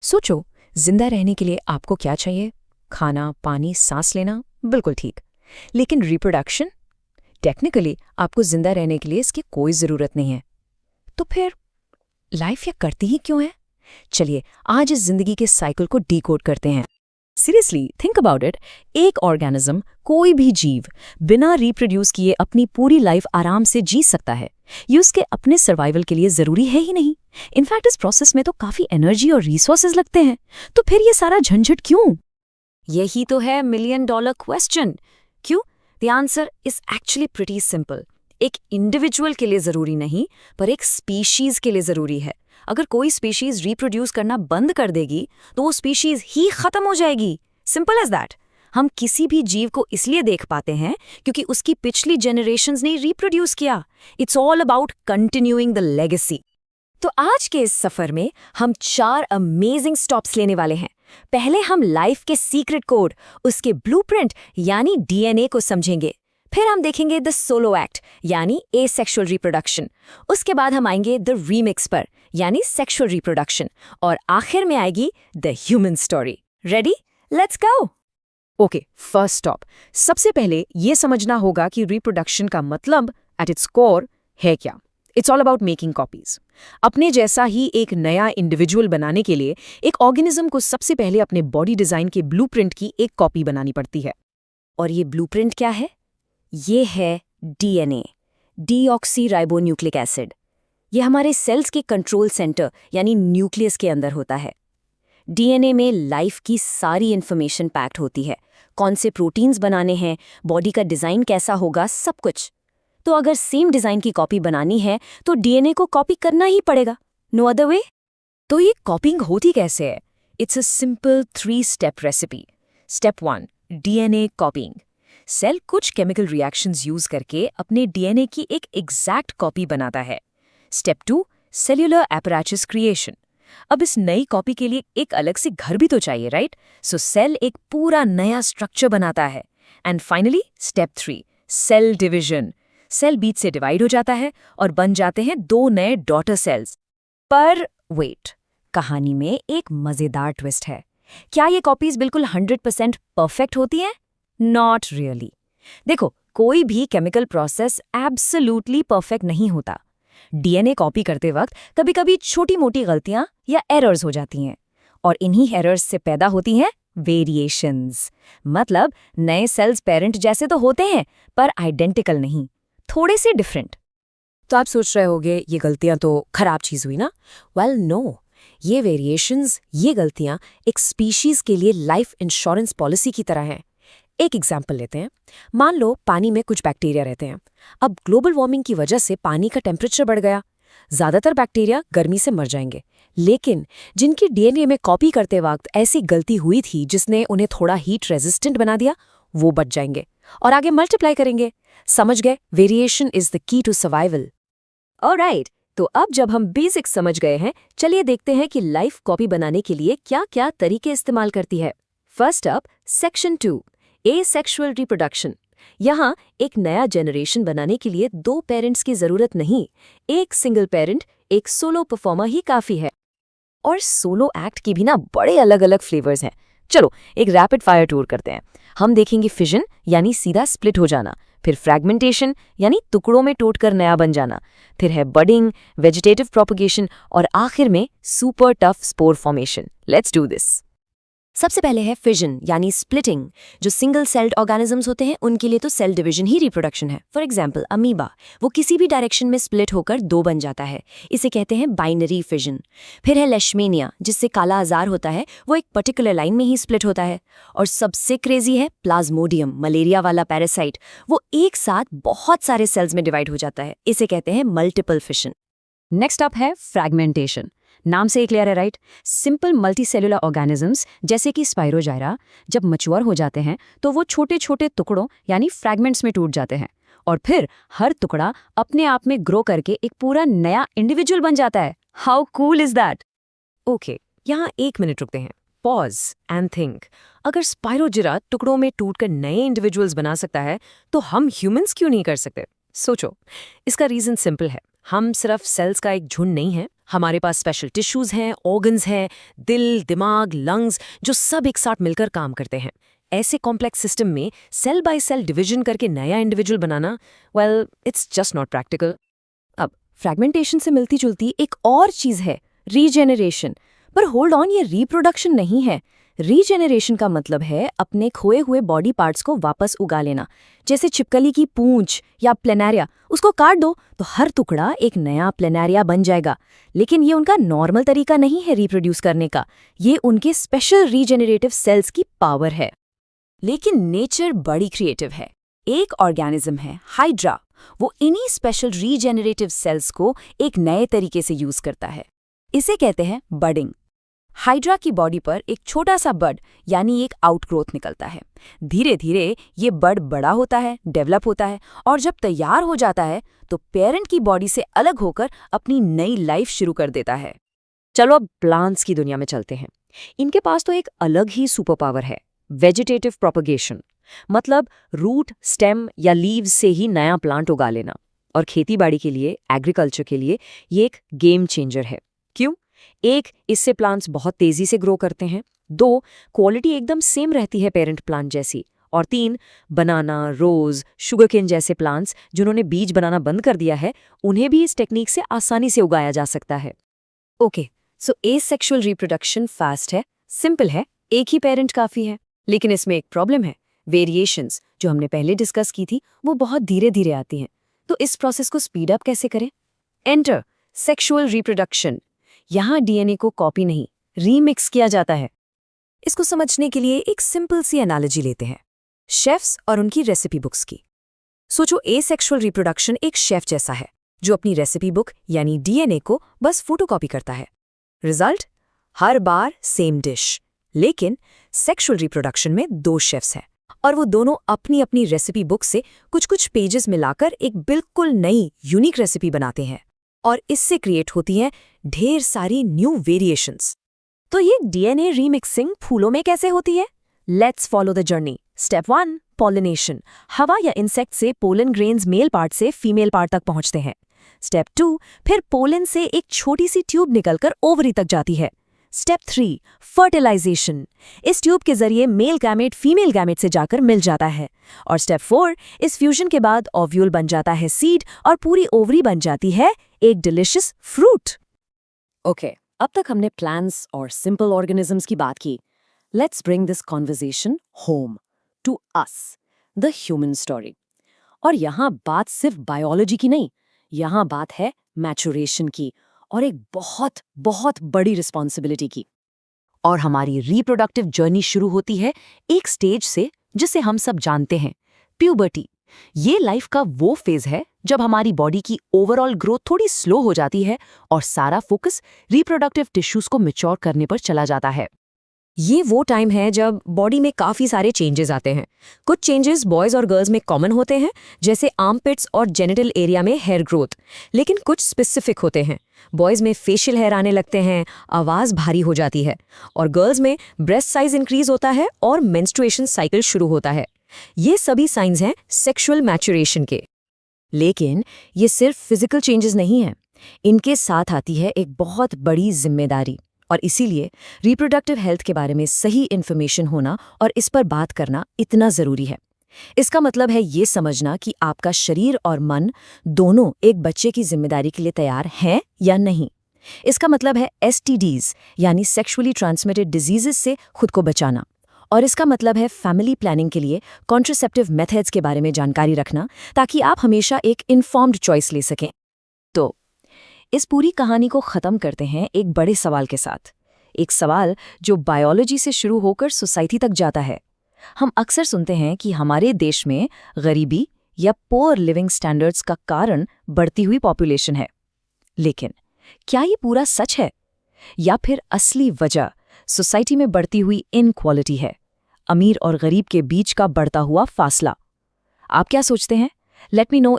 सोचो, जिंदा रहने के लिए आपको क्या चाहिए? खाना, पानी, सांस लेना, बिल्कुल ठीक। लेकिन रिप्रोडक्शन? टेक्निकली आपको जिंदा रहने के लिए इसकी कोई ज़रूरत नहीं है। तो फिर लाइफ ये करती ही क्यों है? चलिए आज इस जिंदगी के साइकिल को डीकोड करते हैं। Seriously think about it. एक ऑर्गेनिज्म, कोई भी जीव, बिना रिप्रोड्यूस किए अपनी पूरी लाइफ आराम से जी सकता है। ये उसके अपने सर्वाइवल के लिए जरूरी है ही नहीं। इनफैक्ट इस प्रोसेस में तो काफी एनर्जी और रिसोर्सेज लगते हैं। तो फिर ये सारा झंझट क्यों? यही तो है मिलियन डॉलर क्वेश्चन। क्यों? The answer is actually pretty simple. एक इंडिविजुअल के लिए जरूरी नहीं, पर एक स्पीशीज के लिए जरूरी है। अगर कोई स्पीशीज रिप्रोड्यूस करना बंद कर देगी तो वो स्पीशीज ही खत्म हो जाएगी। Simple as that. हम किसी भी जीव को इसलिए देख पाते हैं क्योंकि उसकी पिछली जनरेशंस ने रिप्रोड्यूस किया। It's all about continuing the legacy. तो आज के इस सफर में हम 4 अमेजिंग स्टॉप्स लेने वाले हैं। पहले हम लाइफ के सीक्रेट कोड, उसके ब्लूप्रिंट यानी डीएनए को समझेंगे। फिर हम देखेंगे द सोलो एक्ट यानी एसेक्सुअल रिप्रोडक्शन। उसके बाद हम आएंगे द रीमिक्स पर यानी सेक्सुअल रिप्रोडक्शन। और आखिर में आएगी the human story. Ready? Let's go. Okay, first stop. सबसे पहले ये समझना होगा कि रिप्रोडक्शन का मतलब एट इट्स कोर है क्या। It's all about making copies. अपने जैसा ही एक नया इंडिविजुअल बनाने के लिए एक ऑर्गेनिज्म को सबसे पहले अपने बॉडी डिजाइन के ब्लूप्रिंट की एक कॉपी बनानी पड़ती है। और ये ब्लूप्रिंट क्या है? ये है डीएनए, डीऑक्सीराइबोन्यूक्लिक एसिड। ये हमारे सेल्स के कंट्रोल सेंटर यानी न्यूक्लियस के अंदर होता है। डीएनए में लाइफ की सारी इन्फॉर्मेशन पैक्ड होती है। कौन से प्रोटीन्स बनाने हैं, बॉडी का डिज़ाइन कैसा होगा, सब कुछ। तो अगर सेम डिज़ाइन की कॉपी बनानी है तो डीएनए को कॉपी करना ही पड़ेगा। No other way. तो ये कॉपिंग होती कैसे है? It's a simple 3 step recipe. Step 1, DNA copying. Cell कुछ केमिकल रिएक्शंस यूज करके अपने डीएनए की एक एग्जैक्ट कॉपी बनाता है। Step 2, cellular apparatus creation. अब इस नई कॉपी के लिए एक अलग से घर भी तो चाहिए, राइट? सो सेल एक पूरा नया स्ट्रक्चर बनाता है। And finally step 3, cell division. Cell बीच से डिवाइड हो जाता है और बन जाते हैं 2 नए डॉटर सेल्स। पर वेट, कहानी में एक मजेदार ट्विस्ट है। क्या ये कॉपीज बिल्कुल 100% परफेक्ट होती हैं? Not really. देखो, कोई भी केमिकल प्रोसेस एब्सोल्युटली परफेक्ट नहीं होता। डीएनए कॉपी करते वक्त कभी-कभी छोटी-मोटी गलतियां या एरर्स हो जाती हैं, और इन्हीं एरर्स से पैदा होती हैं वेरिएशंस। मतलब नए सेल्स पेरेंट जैसे तो होते हैं पर आइडेंटिकल नहीं, थोड़े से डिफरेंट। तो आप सोच रहे होंगे ये गलतियां तो खराब चीज हुई ना? वेल नो, ये वेरिएशंस, ये गलतियां एक स्पीशीज के लिए लाइफ इंश्योरेंस पॉलिसी की तरह हैं। एक एग्जाम्पल लेते हैं। मान लो पानी में कुछ बैक्टीरिया रहते हैं। अब ग्लोबल वार्मिंग की वजह से पानी का टेम्परेचर बढ़ गया। ज्यादातर बैक्टीरिया गर्मी से मर जाएंगे, लेकिन जिनकी डीएनए में कॉपी करते वक्त ऐसी गलती हुई थी जिसने उन्हें थोड़ा हीट रेजिस्टेंट बना दिया, वो बच जाएंगे और आगे मल्टीप्लाई करेंगे। समझ गए? Variation is the key to survival. Alright, तो अब जब हम बेसिक समझ गए हैं, चलिए देखते हैं कि लाइफ कॉपी बनाने के लिए क्या-क्या तरीके इस्तेमाल करती है। First up, section 2, asexual reproduction. यहाँ एक नया जनरेशन बनाने के लिए 2 पेरेंट्स की जरूरत नहीं, एक सिंगल पेरेंट, एक सोलो परफॉर्मर ही काफी है। और सोलो एक्ट की भी ना बड़े अलग अलग फ्लेवर्स हैं। चलो एक रैपिड फायर टूर करते हैं। हम देखेंगे फिजन यानी सीधा स्प्लिट हो जाना, फिर फ्रैगमेंटेशन यानी टुकड़ों में टूटकर नया बन जाना, फिर है बडिंग, वेजिटेटिव प्रोपगेशन और आखिर में super tough spore formation. Let's do this. सबसे पहले है फिजन यानी स्प्लिटिंग। जो सिंगल सेल्ड ऑर्गेनिजम्स होते हैं उनके लिए तो सेल डिवीजन ही रिप्रोडक्शन है। फॉर एग्जांपल अमीबा, वो किसी भी डायरेक्शन में स्प्लिट होकर 2 बन जाता है। इसे कहते हैं बाइनरी फिजन। फिर है लेशमेनिया, जिससे काला आजार होता है, वो एक पर्टिकुलर लाइन में ही स्प्लिट होता है। और सबसे क्रेजी है प्लाज्मोडियम, मलेरिया वाला पैरासाइट, वो एक साथ बहुत सारे सेल्स में डिवाइड हो जाता है। इसे कहते हैं मल्टीपल फिजन। नेक्स्ट अप है फ्रैगमेंटेशन। नाम से ही क्लियर है, राइट? सिंपल मल्टीसेलुलर ऑर्गेनिजम्स जैसे कि स्पाइरोजाइरा जब मैच्योर हो जाते हैं तो वो छोटे छोटे टुकड़ों यानी फ्रैगमेंट्स में टूट जाते हैं, और फिर हर टुकड़ा अपने आप में ग्रो करके एक पूरा नया इंडिविजुअल बन जाता है। How cool is that? Okay, यहाँ 1 मिनट रुकते हैं। Pause and think. अगर स्पाइरोजिरा टुकड़ों में टूटकर नए इंडिविजुअल्स बना सकता है तो हम ह्यूमंस क्यों नहीं कर सकते? सोचो। इसका रीजन सिंपल है। हम सिर्फ सेल्स का एक झुंड नहीं है, हमारे पास स्पेशल टिश्यूज हैं, ऑर्गन्स हैं, दिल, दिमाग, लंग्स, जो सब एक साथ मिलकर काम करते हैं। ऐसे कॉम्प्लेक्स सिस्टम में सेल बाय सेल डिवीजन करके नया individual banana, well, it's just not practical. अब फ्रैगमेंटेशन से मिलती जुलती एक और चीज है, रीजेनरेशन। पर होल्ड ऑन, ये रिप्रोडक्शन नहीं है। रीजेनरेशन का मतलब है अपने खोए हुए बॉडी पार्ट्स को वापस उगा लेना। जैसे छिपकली की पूंछ या प्लेनारिया, उसको काट दो तो हर टुकड़ा एक नया प्लेनारिया बन जाएगा। लेकिन ये उनका नॉर्मल तरीका नहीं है रिप्रोड्यूस करने का, ये उनके स्पेशल रीजेनरेटिव सेल्स की पावर है। लेकिन नेचर बड़ी क्रिएटिव है। एक ऑर्गेनिज्म है हाइड्रा, वो इन्हीं स्पेशल रीजेनरेटिव सेल्स को एक नए तरीके से यूज करता है। इसे कहते हैं बडिंग। हाइड्रा की बॉडी पर एक छोटा सा बड यानी एक आउटग्रोथ निकलता है। धीरे धीरे ये बड बड़ा होता है, डेवलप होता है, और जब तैयार हो जाता है तो पेरेंट की बॉडी से अलग होकर अपनी नई लाइफ शुरू कर देता है। चलो अब प्लांट्स की दुनिया में चलते हैं। इनके पास तो एक अलग ही सुपर पावर है, वेजिटेटिव प्रोपगेशन। मतलब रूट, स्टेम या लीव्स से ही नया प्लांट उगा लेना। और खेतीबाड़ी के लिए, एग्रीकल्चर के लिए ये एक गेम चेंजर है। क्यों? एक, इससे प्लांट्स बहुत तेजी से ग्रो करते हैं। 2, क्वालिटी एकदम सेम रहती है पेरेंट प्लांट जैसी। और 3, बनाना, रोज, शुगरकेन जैसे प्लांट्स जिन्होंने बीज बनाना बंद कर दिया है, उन्हें भी इस टेक्निक से आसानी से उगाया जा सकता है। ओके, सो एसेक्सुअल रिप्रोडक्शन फास्ट है, सिंपल है, एक ही पेरेंट काफी है। लेकिन इसमें एक प्रॉब्लम है, वेरिएशंस जो हमने पहले डिस्कस की थी वो बहुत धीरे धीरे आती हैं। तो इस प्रोसेस को स्पीड अप कैसे करें? Enter sexual reproduction. यहाँ डीएनए को कॉपी नहीं, रीमिक्स किया जाता है। इसको समझने के लिए एक सिंपल सी एनालॉजी लेते हैं, शेफ्स और उनकी रेसिपी बुक्स की। सोचो एसेक्सुअल रिप्रोडक्शन एक शेफ जैसा है जो अपनी रेसिपी बुक यानी डीएनए को बस फोटोकॉपी करता है। रिजल्ट? हर बार सेम डिश। लेकिन सेक्सुअल रिप्रोडक्शन में 2 शेफ्स हैं और वो दोनों अपनी अपनी रेसिपी बुक से कुछ कुछ पेजेस मिलाकर एक बिल्कुल नई यूनिक रेसिपी बनाते हैं, और इससे क्रिएट होती हैं ढेर सारी न्यू वेरिएशंस। तो ये डीएनए रीमिक्सिंग फूलों में कैसे होती है? Let's follow the journey. Step 1, pollination. हवा या इंसेक्ट से पोलन ग्रेन्स मेल पार्ट से फीमेल पार्ट तक पहुंचते हैं। स्टेप 2, फिर पोलन से एक छोटी सी ट्यूब निकलकर ओवरी तक जाती है। Step 3, fertilisation. इस ट्यूब के जरिए मेल गैमेट फीमेल गैमेट से जाकर मिल जाता है। और स्टेप 4, इस फ्यूजन के बाद ओव्यूल बन जाता है सीड और पूरी ओवरी बन जाती है एक डिलिशियस फ्रूट। ओके, अब तक हमने प्लांट्स और सिंपल ऑर्गेनिजम्स की बात की। Let's bring this conversation home to us, the human story. और यहाँ बात सिर्फ बायोलॉजी की नहीं, यहाँ बात है मैचुरेशन की और एक बहुत बहुत बड़ी रिस्पॉन्सिबिलिटी की। और हमारी रिप्रोडक्टिव जर्नी शुरू होती है एक स्टेज से जिसे हम सब जानते हैं, प्यूबर्टी। ये लाइफ का वो फेज है जब हमारी बॉडी की ओवरऑल ग्रोथ थोड़ी स्लो हो जाती है और सारा फोकस रिप्रोडक्टिव टिश्यूज को मैच्योर करने पर चला जाता है। ये वो टाइम है जब बॉडी में काफी सारे चेंजेस आते हैं। कुछ चेंजेस बॉयज और गर्ल्स में कॉमन होते हैं, जैसे आर्मपिट्स और जेनिटल एरिया में हेयर ग्रोथ। लेकिन कुछ स्पेसिफिक होते हैं। बॉयज में फेशियल हेयर आने लगते हैं, आवाज भारी हो जाती है, और गर्ल्स में ब्रेस्ट साइज इंक्रीज होता है और मेंस्ट्रुएशन साइकिल शुरू होता है। ये सभी साइंस हैं सेक्सुअल मैचुरेशन के। लेकिन ये सिर्फ फिजिकल चेंजेस नहीं हैं, इनके साथ आती है एक बहुत बड़ी जिम्मेदारी। और इसीलिए रिप्रोडक्टिव हेल्थ के बारे में सही इन्फॉर्मेशन होना और इस पर बात करना इतना ज़रूरी है। इसका मतलब है ये समझना कि आपका शरीर और मन दोनों एक बच्चे की जिम्मेदारी के लिए तैयार हैं या नहीं। इसका मतलब है STDs यानी सेक्सुअली ट्रांसमिटेड डिजीजेस से खुद को बचाना। और इसका मतलब है फैमिली प्लानिंग के लिए कॉन्ट्रासेप्टिव मेथड्स के बारे में जानकारी रखना, ताकि आप हमेशा एक इन्फॉर्म्ड चॉइस ले सकें। तो इस पूरी कहानी को ख़त्म करते हैं एक बड़े सवाल के साथ, एक सवाल जो बायोलॉजी से शुरू होकर सोसाइटी तक जाता है। हम अक्सर सुनते हैं कि हमारे देश में गरीबी या पुअर लिविंग स्टैंडर्ड्स का कारण बढ़ती हुई पॉपुलेशन है। लेकिन क्या ये पूरा सच है, या फिर असली वजह सोसाइटी में बढ़ती हुई इनक्वालिटी है, अमीर और गरीब के बीच का बढ़ता हुआ फासला? आप क्या सोचते हैं? Let me know